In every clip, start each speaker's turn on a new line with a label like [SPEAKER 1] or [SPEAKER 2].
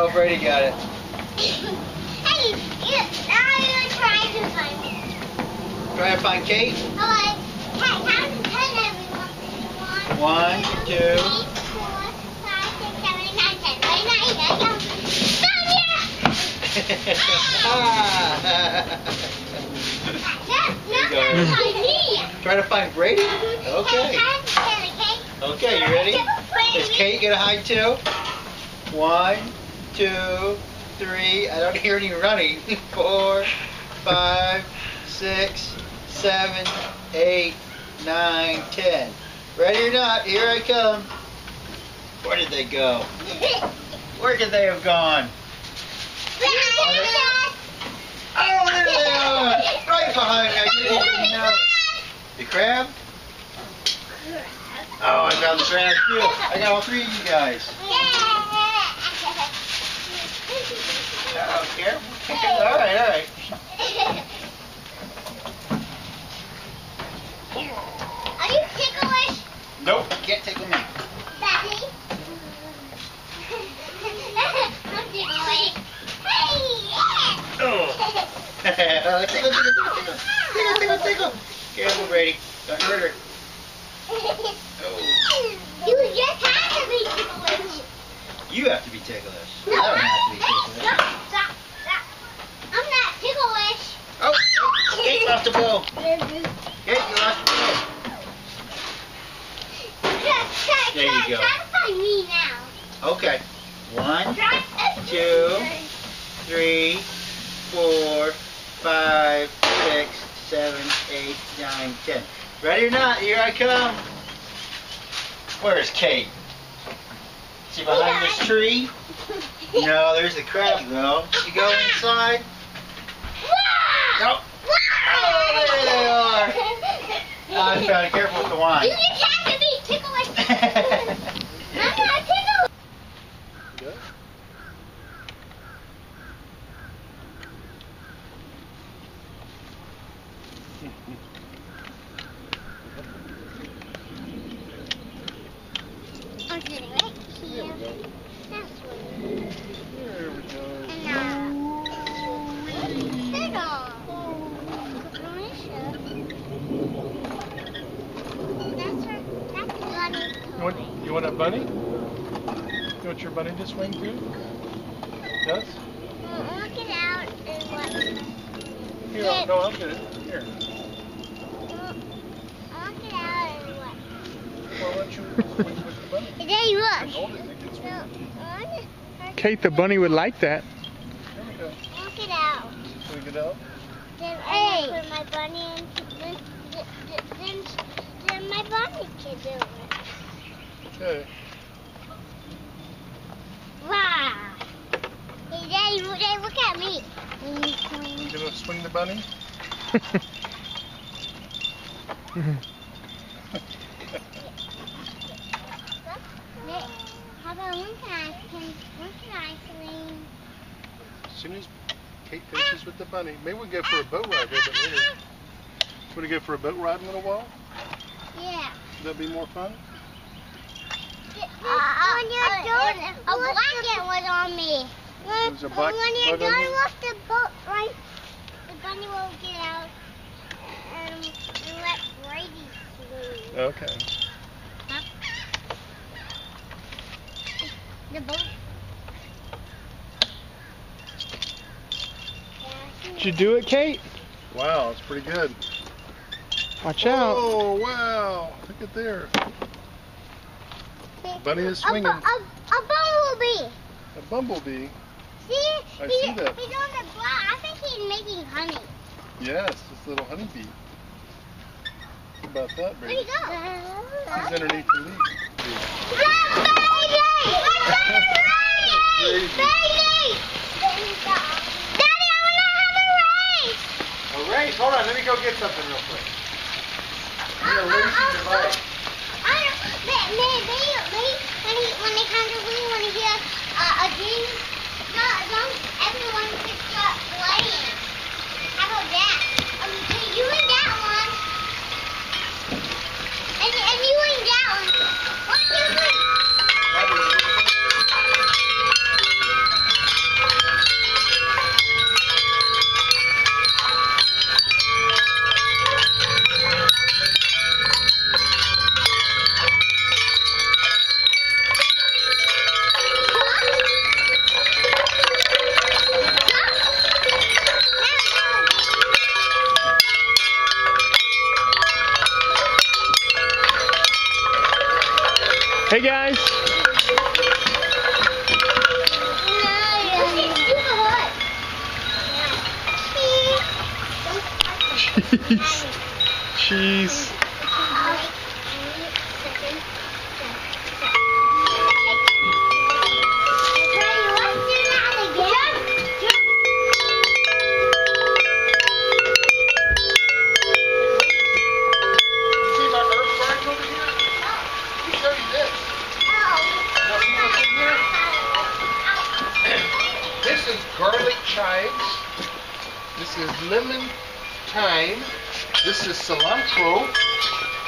[SPEAKER 1] Oh, Brady got it.
[SPEAKER 2] Hey, now you're trying to find me.
[SPEAKER 1] Try to find Kate.
[SPEAKER 2] Alright, count to 10 everyone.
[SPEAKER 1] 1, 2.
[SPEAKER 2] 3, 4, 5, 6, 7, 8, 9, 10. Right now, you gotta go.
[SPEAKER 1] Try to find Brady? Okay. Okay, you ready? Is Kate gonna hide too? 1, 2, 3. I don't hear any running. 4, 5, 6, 7, 8, 9, 10. Ready or not, here I come. Where did they go? Where could they have gone? Oh, there they are! Right behind me. I didn't even know. The crab? Oh, I found the crab too. I got all 3 of you guys. Oh, careful. Alright, alright.
[SPEAKER 2] Are you ticklish?
[SPEAKER 1] Nope, can't tickle me.
[SPEAKER 2] Daddy? I'm ticklish. Hey!
[SPEAKER 1] Oh. Tickle, tickle, tickle, tickle. Tickle, tickle, tickle. Careful, Brady. Don't hurt her. Oh.
[SPEAKER 2] You just have to be ticklish.
[SPEAKER 1] You have to be ticklish.
[SPEAKER 2] No,
[SPEAKER 1] I don't have to be ticklish.
[SPEAKER 2] Stop. I'm not ticklish.
[SPEAKER 1] Oh, Kate lost the ball. Kate, you lost the ball. There you go.
[SPEAKER 2] Try to find me now.
[SPEAKER 1] Okay. 1, 2, 3, 4, 5, 6, 7, 8, 9, 10. Ready or not, here I come. Where is Kate? Is she behind this tree? No, there's the crab though. You go inside. Nope. Oh, there they are. I'm trying to be careful with the wine.
[SPEAKER 2] You just have to be ticklish. I'm not ticklish.
[SPEAKER 1] Good.
[SPEAKER 2] I'm sitting right here. That's what it is.
[SPEAKER 1] There we go.
[SPEAKER 2] And now, sit on. That's bunny.
[SPEAKER 3] You want a bunny? You want your bunny to swing too? Yes?
[SPEAKER 2] Look it out and what?
[SPEAKER 3] Here, no, I'll get it. Here.
[SPEAKER 2] Look it out and what?
[SPEAKER 3] Well, why don't you swing with the bunny?
[SPEAKER 2] There you look.
[SPEAKER 3] Hold it, you can swing.
[SPEAKER 4] Kate, the bunny would like that.
[SPEAKER 3] Here we go.
[SPEAKER 2] Look it out.
[SPEAKER 3] Swing it out.
[SPEAKER 2] Then I put my bunny in. Then my bunny can do it.
[SPEAKER 3] Okay.
[SPEAKER 2] Wow. Hey, Daddy, look at me.
[SPEAKER 3] You gonna swing the bunny?
[SPEAKER 2] How about one can I swing?
[SPEAKER 3] As soon as Kate finishes with the bunny, maybe we'll go for a boat ride a little bit later. Want to go for a boat ride in a little while?
[SPEAKER 2] Yeah.
[SPEAKER 3] Would that be more fun?
[SPEAKER 2] When you're done, a blanket was on me.
[SPEAKER 3] There's a black
[SPEAKER 2] When you're
[SPEAKER 3] bug on
[SPEAKER 2] done
[SPEAKER 3] you?
[SPEAKER 2] with the boat, right, the bunny will get out and let Brady swing.
[SPEAKER 3] Okay.
[SPEAKER 2] The boat.
[SPEAKER 4] Did you do it, Kate?
[SPEAKER 3] Wow, it's pretty good.
[SPEAKER 4] Watch out.
[SPEAKER 3] Oh, wow. Look at there. Bunny is swinging.
[SPEAKER 2] A bumblebee.
[SPEAKER 3] A bumblebee.
[SPEAKER 2] See?
[SPEAKER 3] I see that.
[SPEAKER 2] He's on the ground. I think he's making honey.
[SPEAKER 3] Yes, this little honeybee. How about that,
[SPEAKER 2] Where'd he
[SPEAKER 3] Brady?
[SPEAKER 2] go?
[SPEAKER 3] He's underneath the leaf.
[SPEAKER 2] Daddy, I want to have a race.
[SPEAKER 1] A race? Hold on, let me go get something real quick. I'm gonna race you the bike.
[SPEAKER 2] When they come to win, when they hear a ding, don't everyone just start playing. How about that? You and that one. And you and that one. What do you think?
[SPEAKER 4] Hey guys. Cheese. Cheese.
[SPEAKER 3] See my herb garden over here? Let me show you this. Now, see what's in here? This is garlic chives. This is lemon thyme. This is cilantro.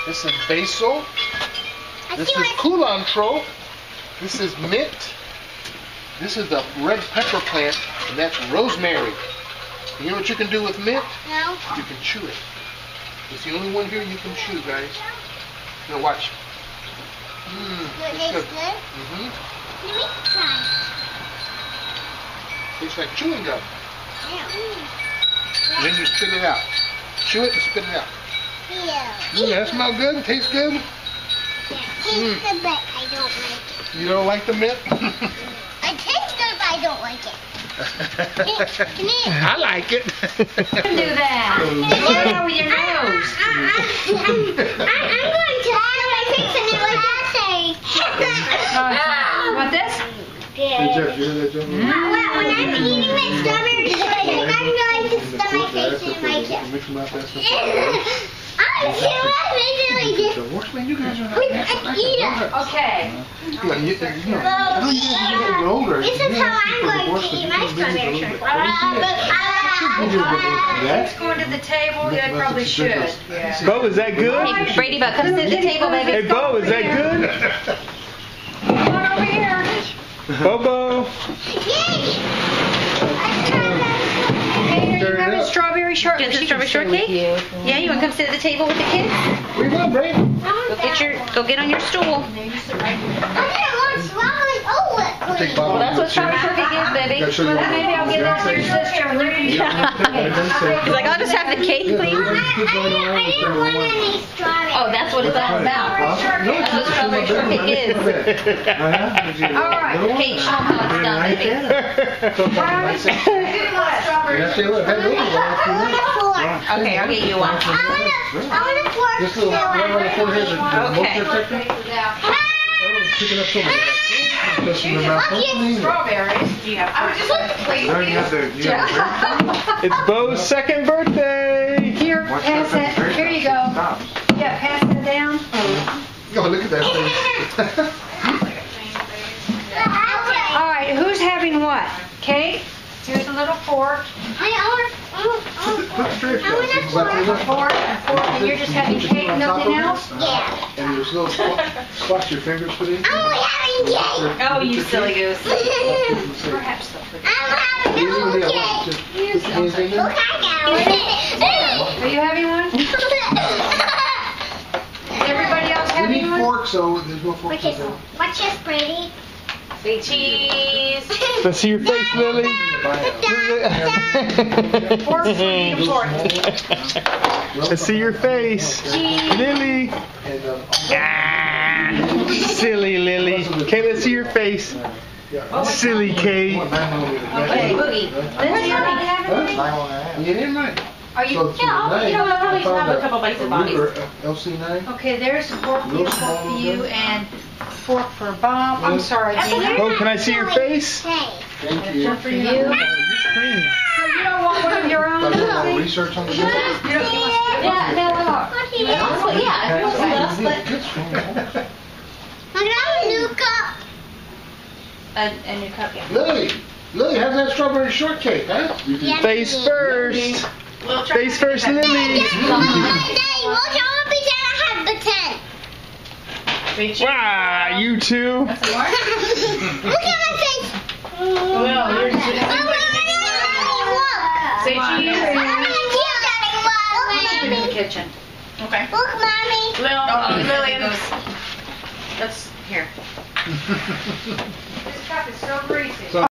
[SPEAKER 3] This is basil. This is culantro. This is mint. This is the red pepper plant, and that's rosemary. You know what you can do with mint?
[SPEAKER 2] No.
[SPEAKER 3] You can chew it. It's the only one here you can chew, guys. Now watch.
[SPEAKER 2] It tastes good?
[SPEAKER 3] Mm-hmm.
[SPEAKER 2] Let me try.
[SPEAKER 3] Tastes like chewing gum.
[SPEAKER 2] Yeah.
[SPEAKER 3] And then you spit it out. Chew it and spit it out.
[SPEAKER 2] Yeah.
[SPEAKER 3] That smell good? Tastes good?
[SPEAKER 2] Tastes good, but I don't like it.
[SPEAKER 3] You don't like the mint?
[SPEAKER 2] It tastes good, but I don't like it. Come here.
[SPEAKER 3] I like it.
[SPEAKER 5] Don't do that. Blow it over your nose.
[SPEAKER 2] I'm going to have my face in it like that.
[SPEAKER 5] Want this?
[SPEAKER 2] When I'm eating my strawberry shortcake, I'm going to stuff my face in my chest. I'm seriously just
[SPEAKER 3] You guys are
[SPEAKER 2] eat it.
[SPEAKER 5] Okay.
[SPEAKER 2] This is how I'm going to eat my strawberry shortcake.
[SPEAKER 5] It's going to the table. Yeah, I probably should. Yeah.
[SPEAKER 4] Bo, is that good?
[SPEAKER 6] Hey, Brady Buck, come sit at the table, baby.
[SPEAKER 4] Hey Bo, is that good?
[SPEAKER 5] Come on over here.
[SPEAKER 4] Bobo.
[SPEAKER 5] Hey, are you having strawberry shortcake?
[SPEAKER 6] Just a strawberry shortcake? Yeah, you want to come sit at the table with the kids?
[SPEAKER 3] We will, Brady.
[SPEAKER 6] Go get on your stool. Well, that's what strawberry shortcake is, baby.
[SPEAKER 5] Maybe I'll get that to your sister.
[SPEAKER 6] He's like, I'll just have the cake, please. Oh, that's what it's all about. That's what strawberry shortcake is.
[SPEAKER 5] All right.
[SPEAKER 6] Kate, show them how it's done, baby. Okay, I'll get you one.
[SPEAKER 3] This little one on the forehead.
[SPEAKER 6] Okay.
[SPEAKER 5] Strawberries. Do you have? I was just like,
[SPEAKER 4] It's Bo's second birthday.
[SPEAKER 5] Here, pass that. Here you go. Yeah, pass it down.
[SPEAKER 3] Oh, look at that thing.
[SPEAKER 5] All right, who's having what? Kate? Here's a little fork.
[SPEAKER 3] Put the trash down.
[SPEAKER 5] Fork, and you're just having cake, nothing else?
[SPEAKER 2] Yeah.
[SPEAKER 3] And there's little spots your fingers put in.
[SPEAKER 2] I'm only having cake.
[SPEAKER 6] Oh, you silly goose.
[SPEAKER 5] Perhaps so.
[SPEAKER 2] I'm having no cake. Look, I
[SPEAKER 5] Are you having one? Is everybody else
[SPEAKER 3] We
[SPEAKER 5] having
[SPEAKER 3] need
[SPEAKER 5] one?
[SPEAKER 3] forks, so there's no forks.
[SPEAKER 2] got it. Watch this, Brady.
[SPEAKER 6] Sweet cheese.
[SPEAKER 4] Let's see your face, Lily.
[SPEAKER 5] Fork for me to fork.
[SPEAKER 4] Let's see your face. Lily. Ah, silly Lily. Okay, let's see your face. Silly Kate.
[SPEAKER 6] Okay, Boogie.
[SPEAKER 5] Lindsay, you're not having one?
[SPEAKER 3] You didn't right.
[SPEAKER 5] Are you?
[SPEAKER 6] I'll probably have a couple bites of bodies.
[SPEAKER 3] LC9.
[SPEAKER 5] Okay, there's a fork for you and fork for Bob. I'm sorry, Gina.
[SPEAKER 4] Oh, can I see your face?
[SPEAKER 2] Hey.
[SPEAKER 3] Thank you.
[SPEAKER 5] For you. So you don't want one of your own?
[SPEAKER 3] Like a little research on the
[SPEAKER 5] You want
[SPEAKER 6] Yeah, no, yeah, if you want to split,
[SPEAKER 3] Good split.
[SPEAKER 2] Look at a new cup.
[SPEAKER 6] a new cup, yeah.
[SPEAKER 3] Lily, how's that strawberry shortcake, huh?
[SPEAKER 2] Yeah,
[SPEAKER 4] Face
[SPEAKER 2] Daddy.
[SPEAKER 4] first. Face first, Lily.
[SPEAKER 2] Daddy, look how many I have the 10.
[SPEAKER 4] Wow, you two.
[SPEAKER 2] Look at my face.
[SPEAKER 6] Well, you're
[SPEAKER 5] Say cheese.
[SPEAKER 2] Look,
[SPEAKER 5] In the kitchen.
[SPEAKER 6] okay.
[SPEAKER 2] Mommy.
[SPEAKER 6] Lily goes. Let's here.
[SPEAKER 5] This cup is so greasy.